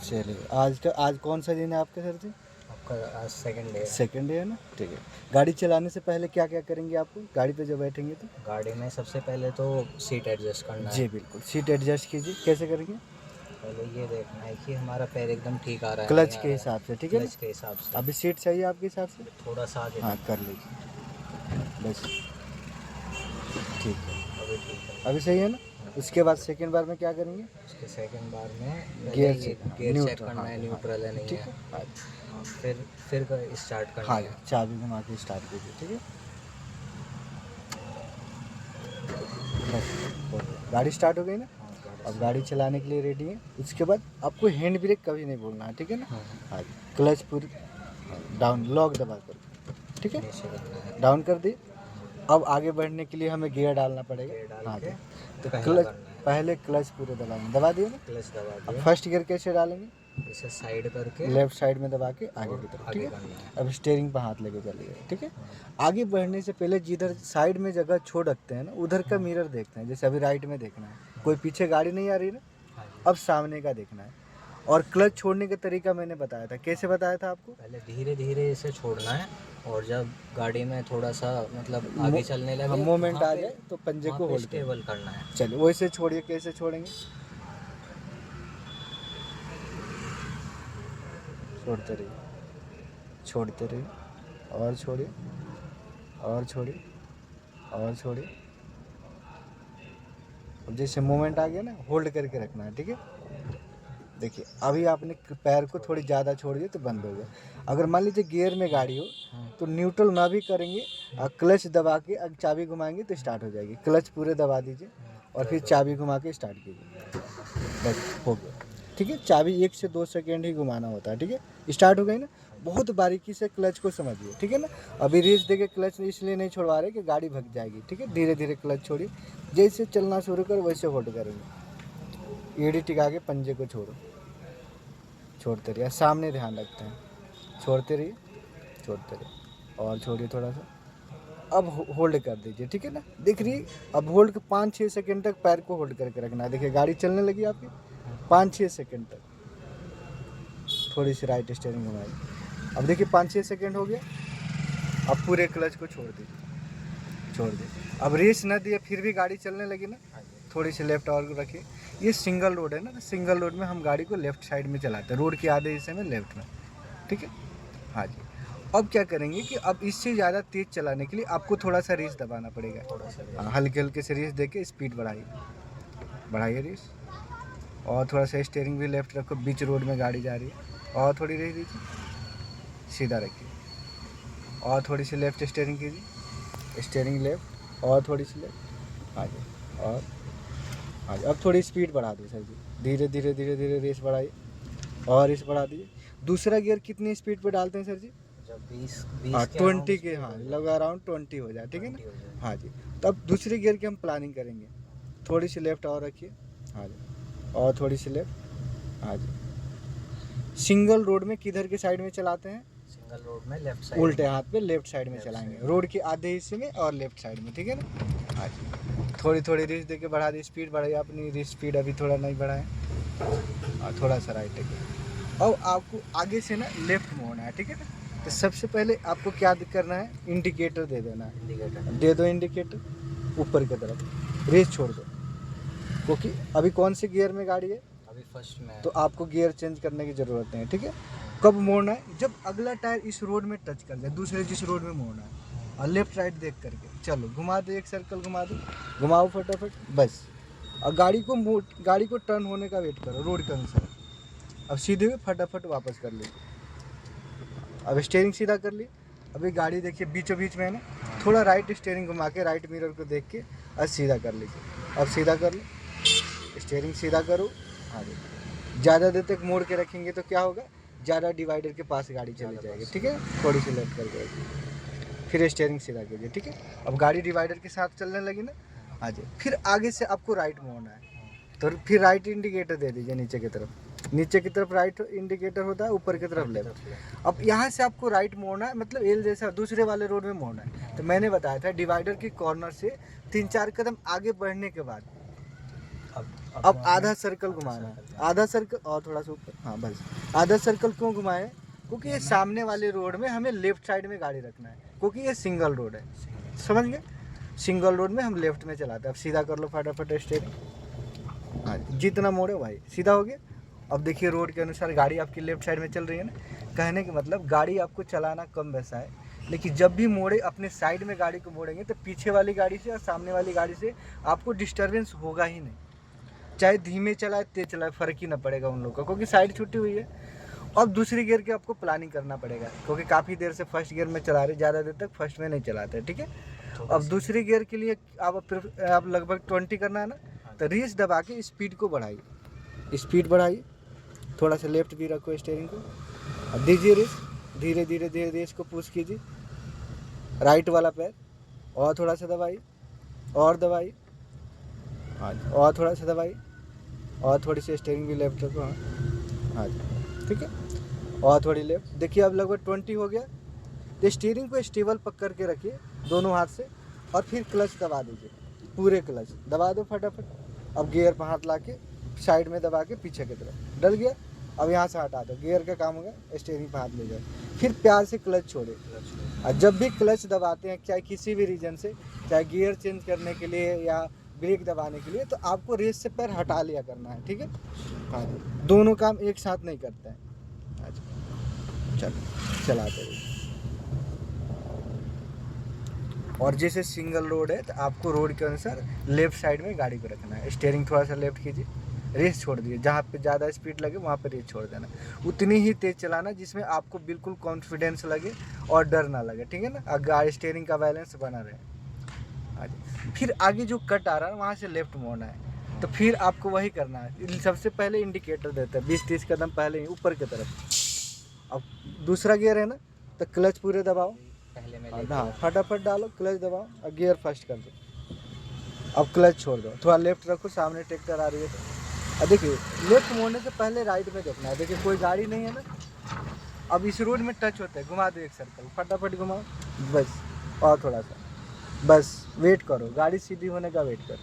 चलिए, आज कौन सा दिन है आपके सर जी? आपका आज सेकंड डे है। सेकंड डे है ना, ठीक है। गाड़ी चलाने से पहले क्या क्या करेंगे आपको, गाड़ी पे जब बैठेंगे तो? गाड़ी में सबसे पहले तो सीट एडजस्ट करना जी है। बिल्कुल, सीट एडजस्ट कीजिए। कैसे करेंगे? पहले ये देखना है कि हमारा पैर एकदम ठीक आ रहा है क्लच नहीं आ के रहा हिसाब से, है, ठीक है क्लच ना? के हिसाब से। अभी सीट सही है आपके हिसाब से? थोड़ा सा आगे हाँ करना कर है। लीजिए, बस ठीक है। अभी ठीक है। अभी सही है ना? उसके बाद सेकंड बार में क्या करेंगे? उसके सेकंड बार में पहले गियर ये चेक, हाँ, गियर चेक न्यूट्रल, करना हाँ है, हाँ न्यूट्रल है नहीं ठीक है। है, हाँ हाँ, फिर स्टार्ट करनी हाँ, है। चाबी घुमा के स्टार्ट कीजिए, ठीक है। बस हो गया, गाड़ी स्टार्ट हो गई ना? हाँ, अब गाड़ी चलाने के लिए रेडी है। उसके बाद आपको हैंड ब्रेक कभी नहीं बोलना है, ठीक है ना? हाँ जी, क्लच पूरी डाउन, लॉक दबा कर, ठीक है, नीचे करना है। डाउन कर दिए। अब आगे बढ़ने के लिए हमें गियर डालना पड़ेगा। गियर डाल हाँ के जी, तो पहला क्लच, करना है। पहले क्लच पूरे दबाएंगे, दबा दिए ना? क्लच दबा अब दिया, फर्स्ट गियर कैसे डालेंगे? इसे साइड करके लेफ्ट साइड में दबा के आगे और की तरफ, ठीक आगे है। करना है। अब स्टीयरिंग पर हाथ लेके चलिए, ठीक है। आगे बढ़ने से पहले जिधर साइड में जगह छोड़ रखते हैं ना, उधर का मिरर देखते हैं। जैसे अभी राइट में देखना है, कोई पीछे गाड़ी नहीं आ रही ना, हाँ जी। अब सामने का देखना है। और क्लच छोड़ने का तरीका मैंने बताया था, कैसे बताया था आपको? पहले धीरे धीरे इसे छोड़ना है, और जब गाड़ी में थोड़ा सा मतलब आगे चलने लगे, मोमेंट वहाँ आ पे जाए तो पंजे वहाँ को पे होल्ड कर। स्टेबल करना है। चलिए वैसे छोड़िए, कैसे छोड़ेंगे? छोड़ते रहिए, छोड़ते रहिए, और छोड़िए, और छोड़िए, और छोड़िए। अब जैसे मोमेंट आ गया ना, होल्ड करके रखना है, ठीक है। देखिए अभी आपने पैर को थोड़ी ज़्यादा छोड़ दिया तो बंद हो गया। अगर मान लीजिए गियर में गाड़ी हो तो न्यूट्रल ना भी करेंगे, क्लच दबा के अगर चाबी घुमाएंगे तो स्टार्ट हो जाएगी। क्लच पूरे दबा दीजिए और फिर चाबी घुमा के स्टार्ट कीजिए, बस हो गया, ठीक है। चाबी 1 से 2 सेकेंड ही घुमाना होता है, ठीक है। स्टार्ट हो गई ना? बहुत बारीकी से क्लच को समझिए, ठीक है ना। अभी रेस देके क्लच इसलिए नहीं छुड़वा रहे कि गाड़ी भग जाएगी, ठीक है। धीरे धीरे क्लच छोड़िए, जैसे चलना शुरू कर वैसे होल्ड करेंगे। एड़ी टिका के पंजे को छोड़ो, छोड़ते रहिए, सामने ध्यान रखते हैं, छोड़ते रहिए, छोड़ते रहिए, और छोड़िए थोड़ा सा। अब होल्ड कर दीजिए, ठीक है ना। दिख रही? अब होल्ड के 5-6 सेकंड तक पैर को होल्ड करके रखना है। देखिए गाड़ी चलने लगी आपकी, 5-6 सेकंड तक। थोड़ी सी राइट स्टीयरिंग घुमाइए। अब देखिए 5-6 सेकंड हो गया। अब पूरे क्लच को छोड़ दीजिए, छोड़ दीजिए। अब रेस न दिए फिर भी गाड़ी चलने लगी ना, थोड़ी सी लेफ्ट और रखिए। ये सिंगल रोड है ना, तो सिंगल रोड में हम गाड़ी को लेफ्ट साइड में चलाते हैं, रोड के आधे हिस्से में लेफ्ट में, ठीक है। हाँ जी, अब क्या करेंगे कि अब इससे ज़्यादा तेज़ चलाने के लिए आपको थोड़ा सा रेस दबाना पड़ेगा। थोड़ा सा हाँ, हल्के हल्के से रेस दे के स्पीड बढ़ाइए, बढ़ाइए रेस। और थोड़ा सा स्टीयरिंग भी लेफ्ट रखो, बीच रोड में गाड़ी जा रही है, और थोड़ी रेस दीजिए, सीधा रखिए, और थोड़ी सी लेफ्ट स्टीयरिंग कीजिए, स्टीयरिंग लेफ्ट, और थोड़ी सी लेफ्ट, हाँ जी, और हाँ जी। अब थोड़ी स्पीड बढ़ा दो सर जी, धीरे धीरे धीरे धीरे रेस बढ़ाइए, और रेस बढ़ा दीजिए। दूसरा गियर कितनी स्पीड पे डालते हैं सर जी? जब 20 हाँ 20 के 20 अराउंड के, हाँ हो जाए, लगभग अराउंड 20 हो जाए, ठीक है 20 हो ना। जाए। हाँ जी, तब दूसरे गियर की हम प्लानिंग करेंगे। थोड़ी सी लेफ्ट और रखिए, हाँ जी, और थोड़ी सी लेफ्ट, हाँ जी। सिंगल रोड में किधर के साइड में चलाते हैं? सिंगल रोड में लेफ्ट साइड उल्टे में। हाथ पे लेफ्ट साइड में लेफ्ट चलाएंगे, साइड। रोड के आधे हिस्से में और लेफ्ट साइड में, ठीक है ना। हाँ जी, थोड़ी थोड़ी रेस देके बढ़ा दी, स्पीड बढ़ाइए अपनी, रेस स्पीड अभी थोड़ा नहीं बढ़ाएं, और थोड़ा सा राइट है। अब आपको आगे से ना लेफ्ट मोड़ना है, ठीक है ना। तो सबसे पहले आपको क्या करना है, इंडिकेटर दे देना है। इंडिकेटर दे दो इंडिकेटर ऊपर की तरफ, रेस छोड़ दो, क्योंकि अभी कौन से गियर में गाड़ी है, अभी फर्स्ट में है। तो आपको गियर चेंज करने की ज़रूरत नहीं है, ठीक है। कब मोड़ना है? जब अगला टायर इस रोड में टच कर जाए, दूसरे जिस रोड में मोड़ना है, और लेफ्ट राइट देख करके चलो, घुमा दो, एक सर्कल घुमा दो, घुमाओ फटाफट, बस। और गाड़ी को टर्न होने का वेट करो रोड के अनुसार। अब सीधे हुए फटाफट वापस कर लीजिए। अब स्टीयरिंग सीधा कर लिए। अभी गाड़ी देखिए बीचों बीच में है ना, थोड़ा राइट स्टीयरिंग घुमा के राइट मिरर को देख के अब सीधा कर लीजिए। अब सीधा कर लो, स्टीयरिंग सीधा करो, आगे। ज़्यादा देर तक मोड़ के रखेंगे तो क्या होगा, ज़्यादा डिवाइडर के पास गाड़ी चली जाएगी, ठीक है। थोड़ी सी लेफ्ट कर देगी, फिर स्टीयरिंग सीधा कीजिए, ठीक है। अब गाड़ी डिवाइडर के साथ चलने लगी ना, हाँ जी। फिर आगे से आपको राइट मोड़ना है, तो फिर राइट इंडिकेटर दे दीजिए नीचे की तरफ। नीचे की तरफ राइट इंडिकेटर होता है, ऊपर की तरफ लेफ्ट। अब यहाँ से आपको राइट मोड़ना है, मतलब एल जैसा दूसरे वाले रोड में मोड़ना है। तो मैंने बताया था डिवाइडर की कॉर्नर से 3-4 कदम आगे बढ़ने के बाद अब आधा सर्कल घुमाना है, आधा सर्कल और थोड़ा सा ऊपर, हाँ बस। आधा सर्कल क्यों घुमाए? क्योंकि ये सामने वाले रोड में हमें लेफ्ट साइड में गाड़ी रखना है, क्योंकि ये सिंगल रोड है, समझ गए? सिंगल रोड में हम लेफ्ट में चलाते हैं। अब सीधा कर लो फटाफट स्टेयरिंग। हाँ, जितना मोड़े भाई सीधा हो गया। अब देखिए रोड के अनुसार गाड़ी आपकी लेफ्ट साइड में चल रही है ना, कहने का मतलब गाड़ी आपको चलाना कम वैसा है, लेकिन जब भी मोड़े अपने साइड में गाड़ी को मोड़ेंगे तो पीछे वाली गाड़ी से और सामने वाली गाड़ी से आपको डिस्टर्बेंस होगा ही नहीं। चाहे धीमे चलाए तेज चलाए फ़र्क ही ना पड़ेगा उन लोगों का, क्योंकि साइड छुट्टी हुई है। अब दूसरी गियर की आपको प्लानिंग करना पड़ेगा, क्योंकि काफ़ी देर से फर्स्ट गियर में चला रहे, ज़्यादा देर तक फर्स्ट में नहीं चलाते, ठीक है? अब दूसरी गियर के लिए आप लगभग 20 करना है ना, तो रेस दबा के स्पीड को बढ़ाइए, स्पीड बढ़ाइए। थोड़ा सा लेफ्ट भी रखो स्टीयरिंग को, अब दीजिए रेस, धीरे धीरे धीरे रेस को पुश कीजिए। राइट वाला पैर और थोड़ा सा दबाइए, और दबाइए, हाँ और थोड़ा सा दबाइए, और थोड़ी सी स्टीयरिंग भी लेफ्ट रखो, हाँ हाँ ठीक है, और थोड़ी लेफ्ट। देखिए अब लगभग 20 हो गया। तो स्टीयरिंग को स्टेबल पकड़ के रखिए दोनों हाथ से, और फिर क्लच दबा दीजिए, पूरे क्लच दबा दो फटाफट। अब गियर पर हाथ ला के साइड में दबा के पीछे की तरफ, डल गया। अब यहाँ से हटा दो, गियर का काम होगा, स्टीयरिंग पर हाथ ले जाए, फिर प्यार से क्लच छोड़े। और जब भी क्लच दबाते हैं, चाहे किसी भी रीजन से, चाहे गियर चेंज करने के लिए या ब्रेक दबाने के लिए, तो आपको रेस से पैर हटा लिया करना है, ठीक है? हाँ जी, दोनों काम एक साथ नहीं करते हैं। हाँ जी, चलो चलाते रहिए। और जैसे सिंगल रोड है तो आपको रोड के अनुसार लेफ्ट साइड में गाड़ी को रखना है। स्टीयरिंग थोड़ा सा लेफ्ट कीजिए, रेस छोड़ दीजिए, जहाँ पे ज़्यादा स्पीड लगे वहाँ पे रेस छोड़ देना। उतनी ही तेज़ चलाना जिसमें आपको बिल्कुल कॉन्फिडेंस लगे और डर ना लगे, ठीक है ना? और गाड़ी स्टीयरिंग का बैलेंस बना रहे। हाँ जी, फिर आगे जो कट आ रहा है वहाँ से लेफ्ट मोड़ना है, तो फिर आपको वही करना है। सबसे पहले इंडिकेटर देता है 20-30 कदम पहले ही ऊपर की तरफ। अब दूसरा गियर है ना, तो क्लच पूरे दबाओ, पहले में हाँ फटाफट डालो, क्लच दबाओ और गियर फर्स्ट कर दो। अब क्लच छोड़ दो, थोड़ा लेफ्ट रखो, सामने ट्रैक्टर आ रही है तो। अब देखिए लेफ्ट मोड़ने से पहले राइट में देखना है। देखिए कोई गाड़ी नहीं है ना, अब इस रोड में टच होता है, घुमा दो एक सर्कल, फटाफट घुमाओ बस, और थोड़ा सा बस, वेट करो, गाड़ी सीधी होने का वेट करो,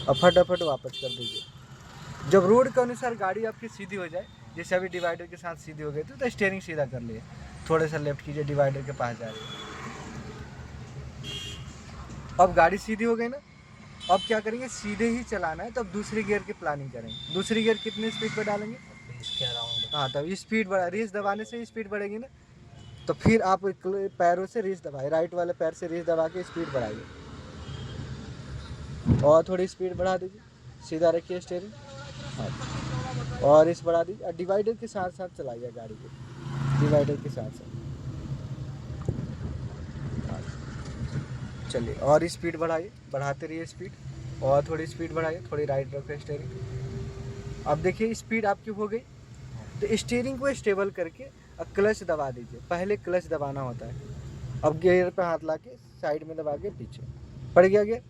अब फटाफट वापस कर दीजिए। जब रोड के अनुसार गाड़ी आपकी सीधी हो जाए, जैसे अभी डिवाइडर के साथ सीधी हो गई थी, तो स्टीयरिंग सीधा कर लिए, थोड़े सा लेफ्ट कीजिए, डिवाइडर के पास जा रही है। अब गाड़ी सीधी हो गई ना, अब क्या करेंगे, सीधे ही चलाना है, तब दूसरी गियर की प्लानिंग करेंगे। दूसरी गियर कितने स्पीड पर डालेंगे? इसके अराउंड। हाँ, तब स्पीड बढ़ा, रेस दबाने से स्पीड बढ़ेगी ना, तो फिर आप पैरों से रेस दबाए, राइट वाले पैर से रेस दबा के स्पीड बढ़ाइए, और थोड़ी स्पीड बढ़ा दीजिए, सीधा रखिए स्टीयरिंग, हाँ और रेस बढ़ा दीजिए, और डिवाइडर के साथ साथ चलाइए गाड़ी को, डिवाइडर के साथ साथ। चलिए और स्पीड बढ़ाइए, बढ़ाते रहिए स्पीड, और थोड़ी स्पीड बढ़ाइए, थोड़ी राइट रखो स्टीयरिंग। अब देखिए स्पीड आपकी हो गई, तो स्टीयरिंग को स्टेबल करके अब क्लच दबा दीजिए, पहले क्लच दबाना होता है। अब गियर पे हाथ ला के साइड में दबा के पीछे पड़ गया गियर,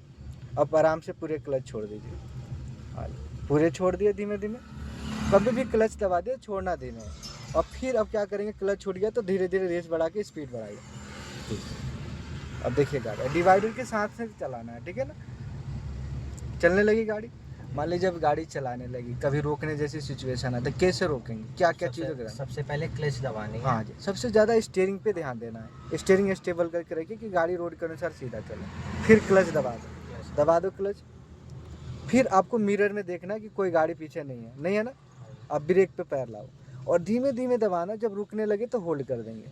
अब आराम से पूरे क्लच छोड़ दीजिए, हाँ पूरे छोड़ दिए धीमे धीमे। कभी भी क्लच दबा दिए, छोड़ना देना है। और फिर अब क्या करेंगे, क्लच छूट गया तो धीरे धीरे रेस बढ़ा के स्पीड बढ़ाइए। अब देखिए गाड़ी डिवाइडर के साथ से चलाना है, ठीक है ना? चलने लगी गाड़ी, मान लीजिए जब गाड़ी चलाने लगी, कभी रोकने जैसी सिचुएशन है तो कैसे रोकेंगे, क्या क्या चीज़ों के? सबसे पहले क्लच दबानी है। हाँ जी, सबसे ज़्यादा स्टीयरिंग पे ध्यान देना है, स्टीयरिंग स्टेबल करके रखिए कि गाड़ी रोड के अनुसार सीधा चले। फिर क्लच दबा दो क्लच। फिर आपको मिरर में देखना है कि कोई गाड़ी पीछे नहीं है ना, अब ब्रेक पे पैर लाओ और धीमे धीमे दबाना, जब रुकने लगे तो होल्ड कर देंगे।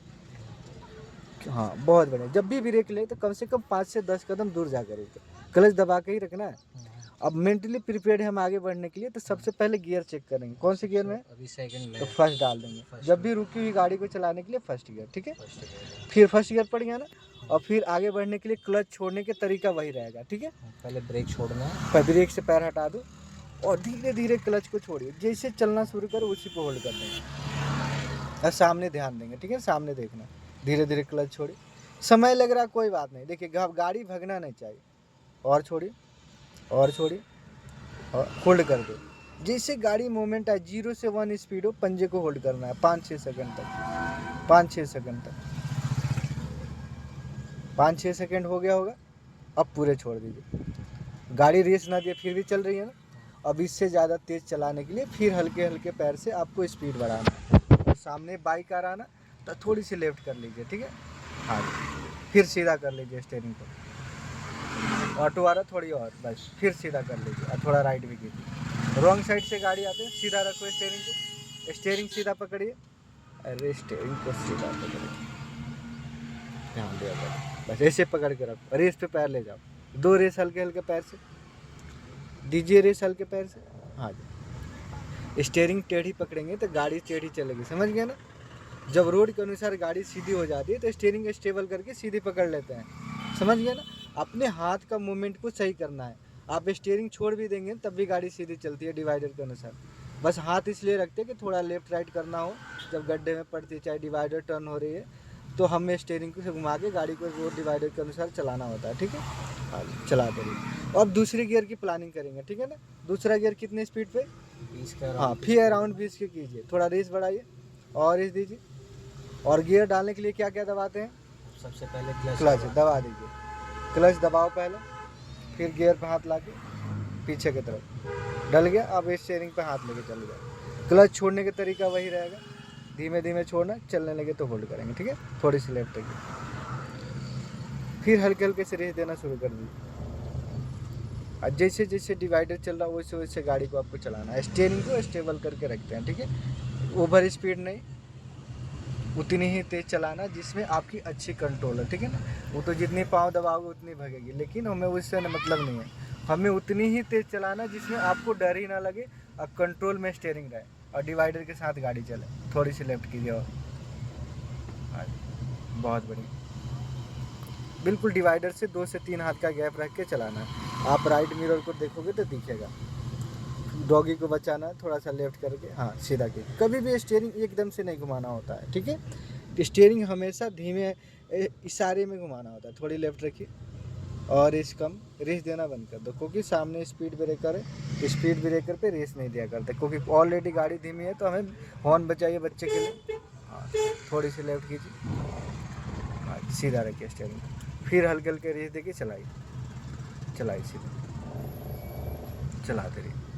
हाँ बहुत बढ़िया, जब भी ब्रेक ले तो कम से कम 5 से 10 कदम दूर जाकर रुके, क्लच दबा के ही रखना है। अब मेंटली प्रिपेयर्ड है हम आगे बढ़ने के लिए, तो सबसे पहले गियर चेक करेंगे, कौन से गियर में? अभी सेकंड में तो फर्स्ट डाल देंगे, जब भी रुकी हुई गाड़ी को चलाने के लिए फर्स्ट गियर, ठीक है? First gear. फिर फर्स्ट गियर पड़ गया ना, और फिर आगे बढ़ने के लिए क्लच छोड़ने के तरीका वही रहेगा, ठीक है? पहले ब्रेक छोड़ना है, पर ब्रेक से पैर हटा दो और धीरे धीरे क्लच को छोड़िए, जैसे चलना शुरू करो उसी को होल्ड कर देंगे और सामने ध्यान देंगे, ठीक है? सामने देखना, धीरे धीरे क्लच छोड़िए। समय लग रहा कोई बात नहीं, देखिए गाड़ी भगना नहीं चाहिए, और छोड़िए और छोड़िए और होल्ड कर दो। जैसे गाड़ी मूवमेंट आए 0 से 1 स्पीड हो, पंजे को होल्ड करना है 5-6 सेकंड तक, 5-6 सेकंड तक। 5-6 सेकंड हो गया होगा, अब पूरे छोड़ दीजिए, गाड़ी रेस ना दिए फिर भी चल रही है ना, अब इससे ज़्यादा तेज़ चलाने के लिए फिर हल्के हल्के पैर से आपको स्पीड बढ़ाना है। और सामने बाइक आ रहा ना तो थोड़ी सी लेफ्ट कर लीजिए, ठीक है। हाँ जी, फिर सीधा कर लीजिए स्टेयरिंग को। ऑटो आ रहा थोड़ी और, बस फिर सीधा कर लीजिए और थोड़ा राइट भी कीजिए। रॉन्ग साइड से गाड़ी आते हैं, सीधा रखो स्टेयरिंग को, स्टेयरिंग सीधा पकड़िए। अरे स्टेयरिंग को सीधा पकड़िए, ध्यान दिया करो, बस ऐसे पकड़ के रखो। रेस पे पैर ले जाओ, 2 रेस हल्के हल्के पैर से दीजिए, रेस हल्के पैर से। हाँ जी, स्टेयरिंग टेढ़ी पकड़ेंगे तो गाड़ी टेढ़ी चलेगी, समझ गए ना। जब रोड के अनुसार गाड़ी सीधी हो जाती है तो स्टीयरिंग स्टेबल करके सीधी पकड़ लेते हैं, समझ गए ना। अपने हाथ का मूवमेंट को सही करना है। आप स्टीयरिंग छोड़ भी देंगे तब भी गाड़ी सीधी चलती है डिवाइडर के अनुसार। बस हाथ इसलिए रखते हैं कि थोड़ा लेफ्ट राइट करना हो जब गड्ढे में पड़ती है, चाहे डिवाइडर टर्न हो रही है, तो हमें स्टीयरिंग को घुमा के गाड़ी को रोड डिवाइडर के अनुसार चलाना होता है, ठीक है। हाँ, चलाते रहिए। और दूसरे गियर की प्लानिंग करेंगे, ठीक है ना। दूसरा गियर कितने स्पीड पे? 20 का हाँ, फिर अराउंड 20 के कीजिए, थोड़ा रेस बढ़ाइए और रेस दीजिए। और गियर डालने के लिए क्या क्या दबाते हैं? सबसे पहले क्लच दबा दीजिए, क्लच दबाओ पहले, फिर गियर पे हाथ लाके पीछे की तरफ डल गया। अब स्टीयरिंग पे हाथ लेके चल जाए। क्लच छोड़ने का तरीका वही रहेगा, धीमे धीमे छोड़ना, चलने लगे तो होल्ड करेंगे, ठीक है। थोड़ी सी लेफ्ट की, फिर हल्के हल्के से रेस देना शुरू कर दीजिए। और जैसे जैसे डिवाइडर चल रहा है वैसे वैसे गाड़ी को आपको चलाना है। स्टीयरिंग को स्टेबल करके रखते हैं, ठीक है। ओवर स्पीड नहीं, उतनी ही तेज़ चलाना जिसमें आपकी अच्छी कंट्रोल है, ठीक है ना। वो तो जितनी पाँव दबाओगे उतनी भगेगी, लेकिन हमें उससे मतलब नहीं है। हमें उतनी ही तेज़ चलाना जिसमें आपको डर ही ना लगे और कंट्रोल में स्टीयरिंग रहे और डिवाइडर के साथ गाड़ी चले। थोड़ी सी लेफ्ट कीजिए और, हाँ, बहुत बढ़िया। बिल्कुल डिवाइडर से 2 से 3 हाथ का गैप रख के चलाना है। आप राइट मिरर को देखोगे तो दिखेगा। डॉगी को बचाना है, थोड़ा सा लेफ्ट करके, हाँ, सीधा कीजिए। कभी भी स्टीयरिंग एकदम से नहीं घुमाना होता है, ठीक है। स्टीयरिंग हमेशा धीमे इशारे में घुमाना होता है। थोड़ी लेफ्ट रखिए और रेस कम, रेस देना बंद कर दो, क्योंकि सामने स्पीड ब्रेकर है। स्पीड ब्रेकर पे रेस नहीं दिया करते, क्योंकि ऑलरेडी गाड़ी धीमी है तो हमें हॉर्न बचाइए बच्चे के लिए। हाँ, थोड़ी सी लेफ्ट कीजिए, हाँ, सीधा रखिए स्टीयरिंग, फिर हल्के हल्के रेस देके चलाइए, चलाइए सीधा, चलाते रहिए।